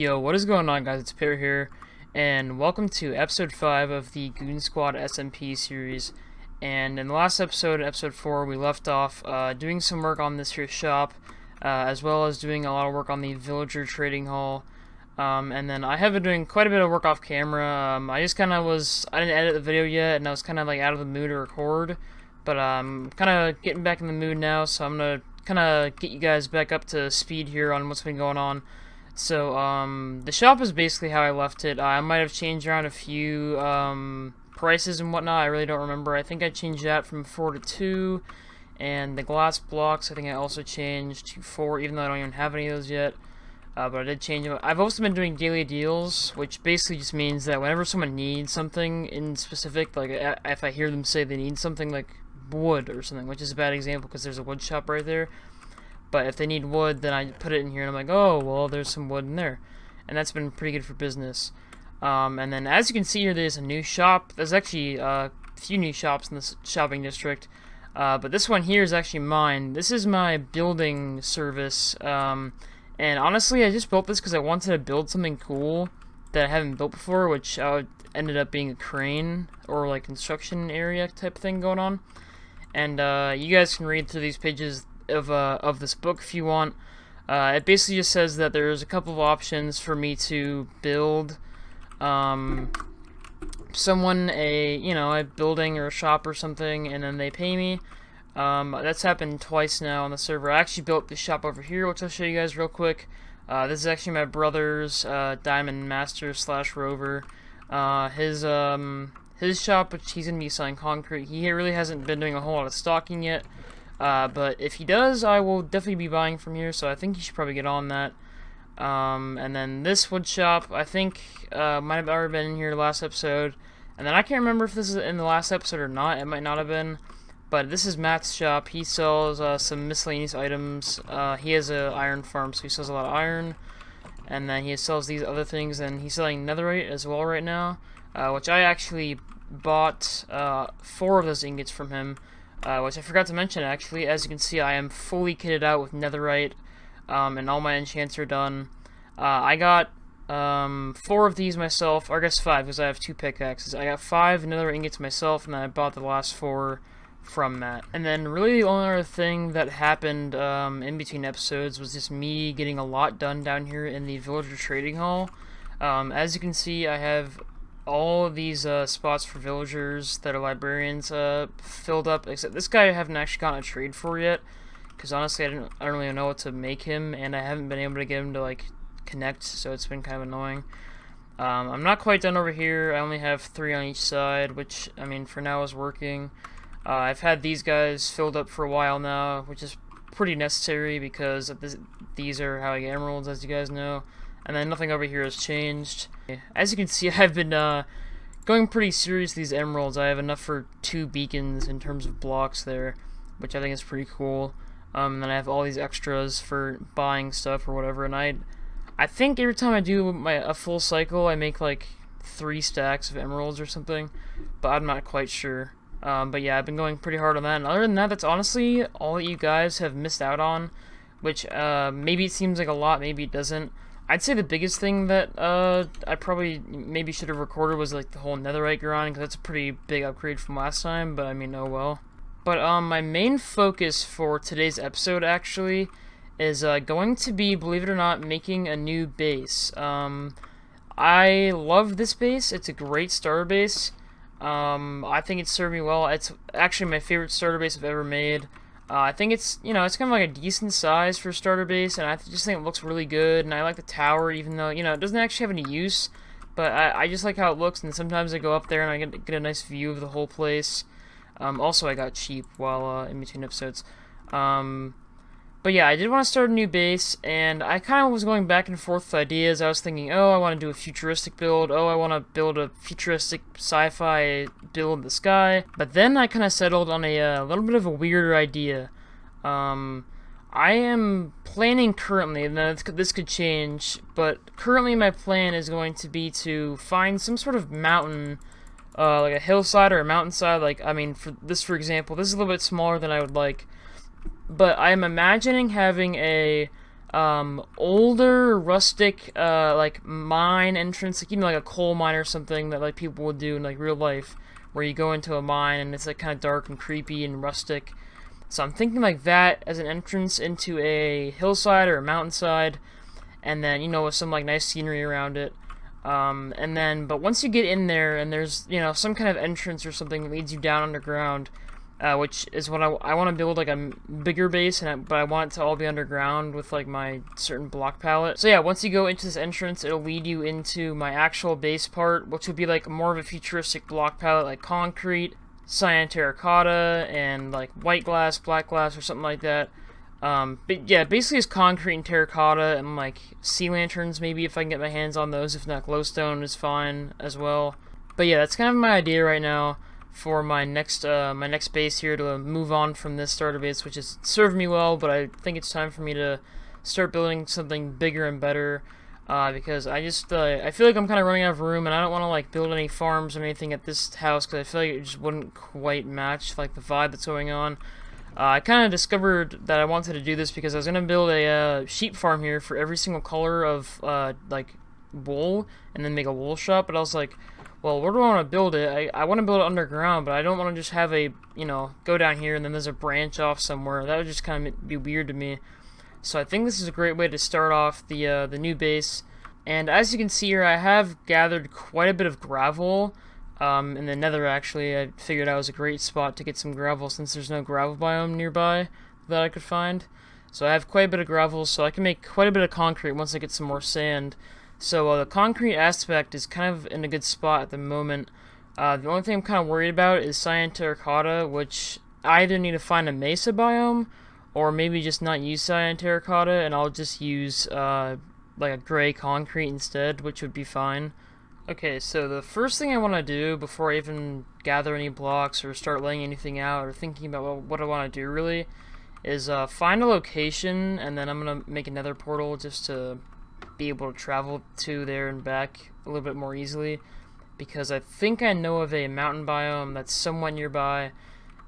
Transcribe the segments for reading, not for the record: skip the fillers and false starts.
Yo, what is going on, guys? It's Pear here, and welcome to episode 5 of the Goon Squad SMP series. And in the last episode, episode 4, we left off doing some work on this here shop, as well as doing a lot of work on the villager trading hall. And then I have been doing quite a bit of work off camera. I just kind of I didn't edit the video yet, and I was kind of like out of the mood to record. But I'm kind of getting back in the mood now, so I'm going to kind of get you guys back up to speed here on what's been going on. So, the shop is basically how I left it. I might have changed around a few, prices and whatnot. I really don't remember. I think I changed that from 4 to 2, and the glass blocks, I think I also changed to 4, even though I don't even have any of those yet. But I did change them. I've also been doing daily deals, which basically just means that whenever someone needs something in specific, like, if I hear them say they need something like wood or something, which is a bad example because there's a wood shop right there. But if they need wood, then I put it in here, and I'm like, oh, well, there's some wood in there. And that's been pretty good for business. And then, as you can see here, there's a new shop. There's actually a few new shops in this shopping district. But this one here is actually mine. This is my building service. And honestly, I just built this because I wanted to build something cool that I haven't built before, which ended up being a crane or, like, construction area type thing going on. And you guys can read through these pages of this book if you want. It basically just says that there's a couple of options for me to build someone a building or a shop or something, and then they pay me. That's happened twice now on the server. I actually built this shop over here, which I'll show you guys real quick. This is actually my brother's Diamond Master / Rover. His shop, which he's gonna be selling concrete. He really hasn't been doing a whole lot of stocking yet. But if he does, I will definitely be buying from here, so I think you should probably get on that. And then this wood shop, I think, might have already been in here last episode. And then I can't remember if this is in the last episode or not. It might not have been. But this is Matt's shop. He sells some miscellaneous items. He has an iron farm, so he sells a lot of iron. And then he sells these other things, and he's selling netherite as well right now, which I actually bought 4 of those ingots from him. Which I forgot to mention, actually. As you can see, I am fully kitted out with netherite, and all my enchants are done. I got 4 of these myself, or I guess 5, because I have 2 pickaxes. I got 5 nether ingots myself, and then I bought the last 4 from Matt. And then really the only other thing that happened in between episodes was just me getting a lot done down here in the villager trading hall. As you can see, I have all of these spots for villagers that are librarians filled up, except this guy I haven't actually gotten a trade for yet, because honestly I don't really know what to make him, and I haven't been able to get him to like connect, so it's been kind of annoying. I'm not quite done over here. I only have 3 on each side, which I mean for now is working. I've had these guys filled up for a while now, which is pretty necessary because these are how I get emeralds, as you guys know. And then nothing over here has changed. As you can see, I've been going pretty serious with these emeralds. I have enough for 2 beacons in terms of blocks there, which I think is pretty cool. And then I have all these extras for buying stuff or whatever. And I think every time I do a full cycle, I make like 3 stacks of emeralds or something, but I'm not quite sure. But yeah, I've been going pretty hard on that. And other than that, that's honestly all that you guys have missed out on, which maybe it seems like a lot, maybe it doesn't. I'd say the biggest thing that I probably maybe should have recorded was like the whole netherite grind, because that's a pretty big upgrade from last time, but I mean, oh well. But my main focus for today's episode actually is going to be, believe it or not, making a new base. I love this base. It's a great starter base. I think it's served me well. It's actually my favorite starter base I've ever made. I think it's, it's kind of like a decent size for a starter base, and I just think it looks really good, and I like the tower, even though, it doesn't actually have any use, but I just like how it looks, and sometimes I go up there and I get a nice view of the whole place. Also, I got cheap while in between episodes. But yeah, I did want to start a new base, and I kind of was going back and forth with ideas. I was thinking, oh, I want to do a futuristic build, oh, I want to build a futuristic sci-fi build in the sky, but then I kind of settled on a little bit of a weirder idea. I am planning currently, and this could change, but currently my plan is going to be to find some sort of mountain, like a hillside or a mountainside. Like, I mean, for example, this is a little bit smaller than I would like, but I'm imagining having a older rustic like mine entrance, like even like a coal mine or something that like people would do in like real life, where you go into a mine and it's like kind of dark and creepy and rustic. So I'm thinking like that as an entrance into a hillside or a mountainside, and then, you know, with some like nice scenery around it. And then, but once you get in there and there's, you know, some kind of entrance or something that leads you down underground, which is what I want to build, like a bigger base, but I want it to all be underground with like my certain block palette. So yeah, once you go into this entrance, it'll lead you into my actual base part, which would be like more of a futuristic block palette, like concrete, cyan terracotta, and like white glass, black glass, or something like that. But yeah, basically it's concrete and terracotta and like sea lanterns, maybe if I can get my hands on those. If not, glowstone is fine as well. But yeah, that's kind of my idea right now for my next base here, to move on from this starter base, which has served me well, but I think it's time for me to start building something bigger and better, because I just I feel like I'm kind of running out of room, and I don't want to like build any farms or anything at this house, because I feel like it just wouldn't quite match like the vibe that's going on. I kind of discovered that I wanted to do this because I was going to build a sheep farm here for every single color of like wool, and then make a wool shop, but I was like, well, where do I want to build it? I want to build it underground, but I don't want to just have a, you know, go down here and then there's a branch off somewhere. That would just kind of be weird to me. So I think this is a great way to start off the new base. And as you can see here, I have gathered quite a bit of gravel in the nether, actually. I figured out was a great spot to get some gravel since there's no gravel biome nearby that I could find. So I have quite a bit of gravel, so I can make quite a bit of concrete once I get some more sand. So the concrete aspect is kind of in a good spot at the moment. The only thing I'm kind of worried about is cyan terracotta, which I either need to find a mesa biome, or maybe just not use cyan terracotta, and I'll just use like a gray concrete instead, which would be fine. Okay, so the first thing I want to do before I even gather any blocks or start laying anything out or thinking about what I want to do really is find a location, and then I'm going to make another portal just to be able to travel to there and back a little bit more easily, because I think I know of a mountain biome that's somewhat nearby,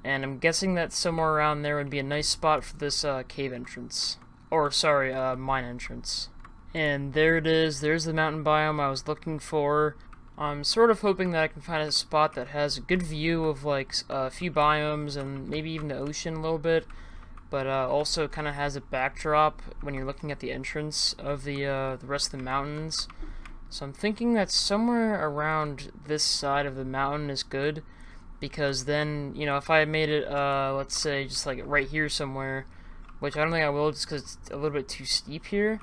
and I'm guessing that somewhere around there would be a nice spot for this cave entrance, or sorry, mine entrance. And there it is. There's the mountain biome I was looking for. I'm sort of hoping that I can find a spot that has a good view of like a few biomes and maybe even the ocean a little bit, but also kind of has a backdrop when you're looking at the entrance of the rest of the mountains. So I'm thinking that somewhere around this side of the mountain is good, because then, you know, if I made it, let's say just like right here somewhere, which I don't think I will just because it's a little bit too steep here,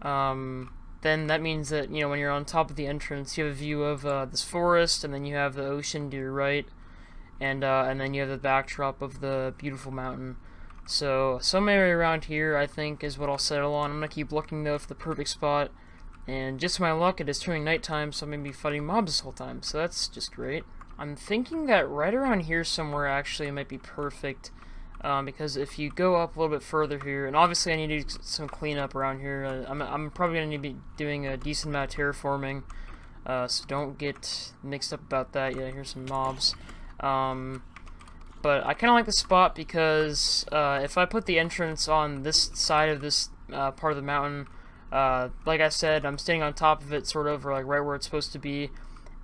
then that means that, you know, when you're on top of the entrance, you have a view of this forest, and then you have the ocean to your right, and then you have the backdrop of the beautiful mountain. So some area around here, I think, is what I'll settle on. I'm gonna keep looking though for the perfect spot, and just to my luck, it is turning nighttime, so I'm gonna be fighting mobs this whole time. So that's just great. I'm thinking that right around here somewhere actually might be perfect, because if you go up a little bit further here, and obviously I need to do some cleanup around here. I'm probably gonna need to be doing a decent amount of terraforming, so don't get mixed up about that. Yeah, here's some mobs. But I kind of like the spot because if I put the entrance on this side of this part of the mountain, like I said, I'm standing on top of it, sort of, or like right where it's supposed to be,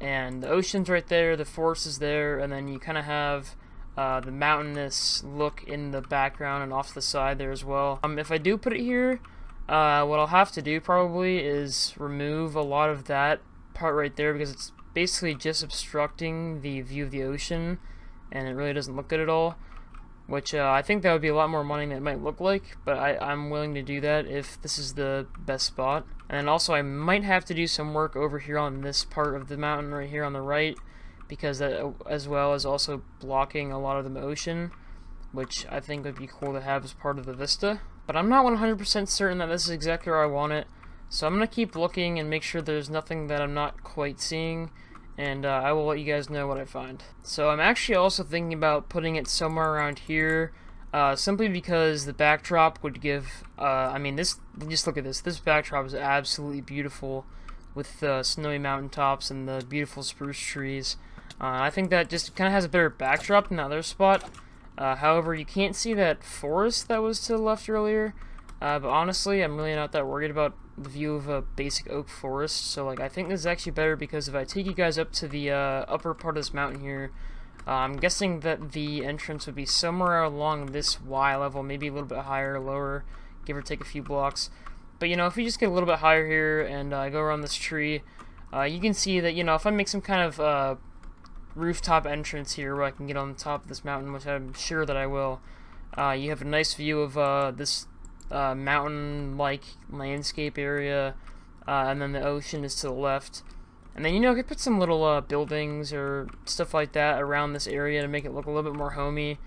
and the ocean's right there, the forest is there, and then you kind of have the mountainous look in the background and off to the side there as well. If I do put it here, what I'll have to do probably is remove a lot of that part right there, because it's basically just obstructing the view of the ocean, and it really doesn't look good at all, which I think that would be a lot more money than it might look like, but I'm willing to do that if this is the best spot. And also I might have to do some work over here on this part of the mountain right here on the right, because that as well is also blocking a lot of the ocean, which I think would be cool to have as part of the vista. But I'm not 100% certain that this is exactly where I want it, so I'm going to keep looking and make sure there's nothing that I'm not quite seeing, and I will let you guys know what I find. So I'm actually also thinking about putting it somewhere around here, simply because the backdrop would give, I mean, this, just look at this backdrop is absolutely beautiful, with the snowy mountaintops and the beautiful spruce trees. I think that just kind of has a better backdrop than the other spot. However, you can't see that forest that was to the left earlier, But honestly, I'm really not that worried about the view of a basic oak forest. So like, I think this is actually better because if I take you guys up to the upper part of this mountain here, I'm guessing that the entrance would be somewhere along this Y level, maybe a little bit higher, lower, give or take a few blocks. But you know, if we just get a little bit higher here and go around this tree, you can see that, you know, if I make some kind of rooftop entrance here where I can get on the top of this mountain, which I'm sure that I will, you have a nice view of this mountain-like landscape area, and then the ocean is to the left. And then, you know, I could put some little buildings or stuff like that around this area to make it look a little bit more homey.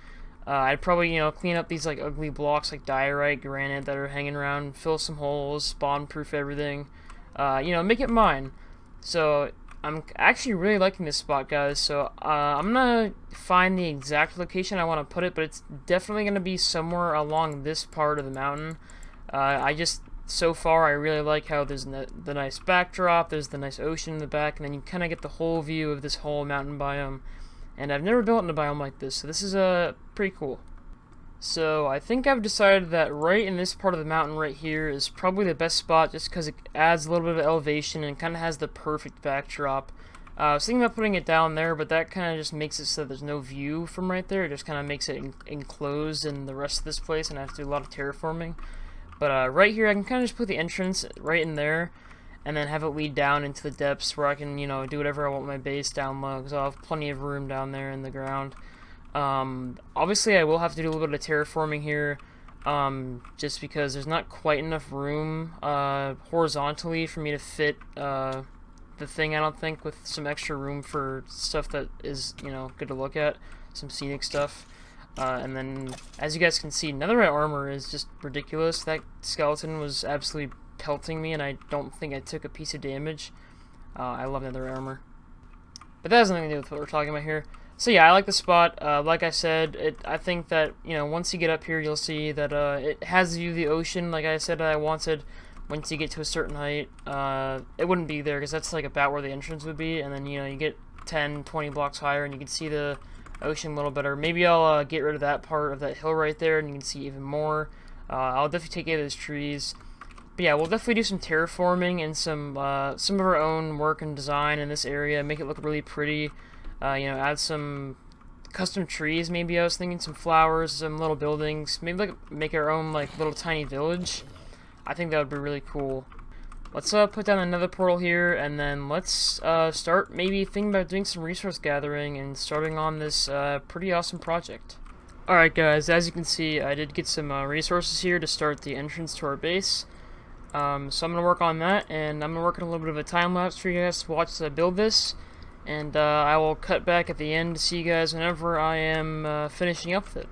I'd probably, you know, clean up these like ugly blocks like diorite, granite that are hanging around, fill some holes, spawn-proof everything. You know, make it mine. So I'm actually really liking this spot, guys. So I'm gonna find the exact location I want to put it, but it's definitely gonna be somewhere along this part of the mountain. So far, I really like how there's the nice backdrop, there's the nice ocean in the back, and then you kind of get the whole view of this whole mountain biome. And I've never built in a biome like this, so this is pretty cool. So I think I've decided that right in this part of the mountain right here is probably the best spot just because it adds a little bit of elevation and kind of has the perfect backdrop. I was thinking about putting it down there, but that kind of just makes it so there's no view from right there. It just kind of makes it enclosed in the rest of this place, and I have to do a lot of terraforming. But right here, I can kind of just put the entrance right in there, and then have it lead down into the depths where I can, you know, do whatever I want with my base down low, because I'll have plenty of room down there in the ground. Obviously, I will have to do a little bit of terraforming here, just because there's not quite enough room horizontally for me to fit the thing, I don't think, with some extra room for stuff that is, you know, good to look at, some scenic stuff. And then, as you guys can see, netherite armor is just ridiculous. That skeleton was absolutely pelting me, and I don't think I took a piece of damage. I love netherite armor. But that has nothing to do with what we're talking about here. So yeah, I like the spot. Like I said, I think that, you know, once you get up here, you'll see that it has the view of the ocean, like I said I wanted. Once you get to a certain height, it wouldn't be there, because that's like about where the entrance would be, and then, you know, you get 10, 20 blocks higher, and you can see the ocean a little better. Maybe I'll get rid of that part of that hill right there, and you can see even more. I'll definitely take care of those trees. But yeah, we'll definitely do some terraforming and some of our own work and design in this area, make it look really pretty. You know, add some custom trees, maybe I was thinking, some flowers, some little buildings, maybe like make our own like little tiny village. I think that would be really cool. Let's put down another portal here, and then let's start maybe thinking about doing some resource gathering and starting on this pretty awesome project. Alright guys, as you can see, I did get some resources here to start the entrance to our base. So I'm going to work on that, and I'm going to work on a little bit of a time-lapse for you guys to watch as I build this. And I will cut back at the end to see you guys whenever I am finishing up with it.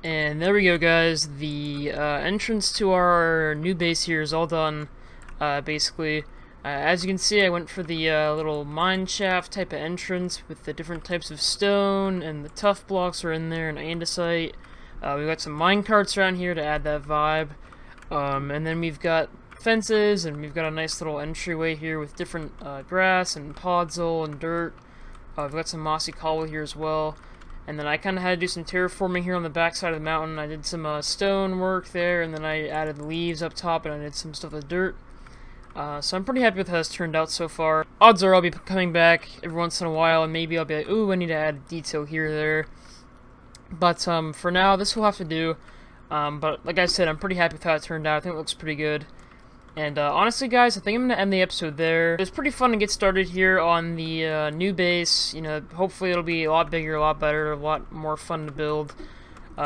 And there we go, guys. The entrance to our new base here is all done, basically. As you can see, I went for the little mine shaft type of entrance with the different types of stone, and the tough blocks are in there, and andesite. We've got some mine carts around here to add that vibe. And then we've got fences, and we've got a nice little entryway here with different grass and podzol and dirt. We've got some mossy cobble here as well. And then I kind of had to do some terraforming here on the back side of the mountain. I did some stone work there, and then I added leaves up top, and I did some stuff with dirt. So I'm pretty happy with how this turned out so far. Odds are I'll be coming back every once in a while, and maybe I'll be like, ooh, I need to add detail here or there. But for now, this will have to do. But like I said, I'm pretty happy with how it turned out. I think it looks pretty good. And honestly, guys, I think I'm going to end the episode there. It was pretty fun to get started here on the new base. You know, hopefully it'll be a lot bigger, a lot better, a lot more fun to build.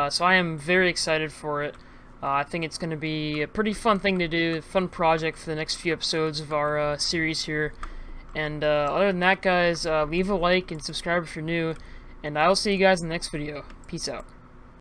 So I am very excited for it. I think it's going to be a pretty fun thing to do, a fun project for the next few episodes of our series here. And other than that, guys, leave a like and subscribe if you're new. And I will see you guys in the next video. Peace out.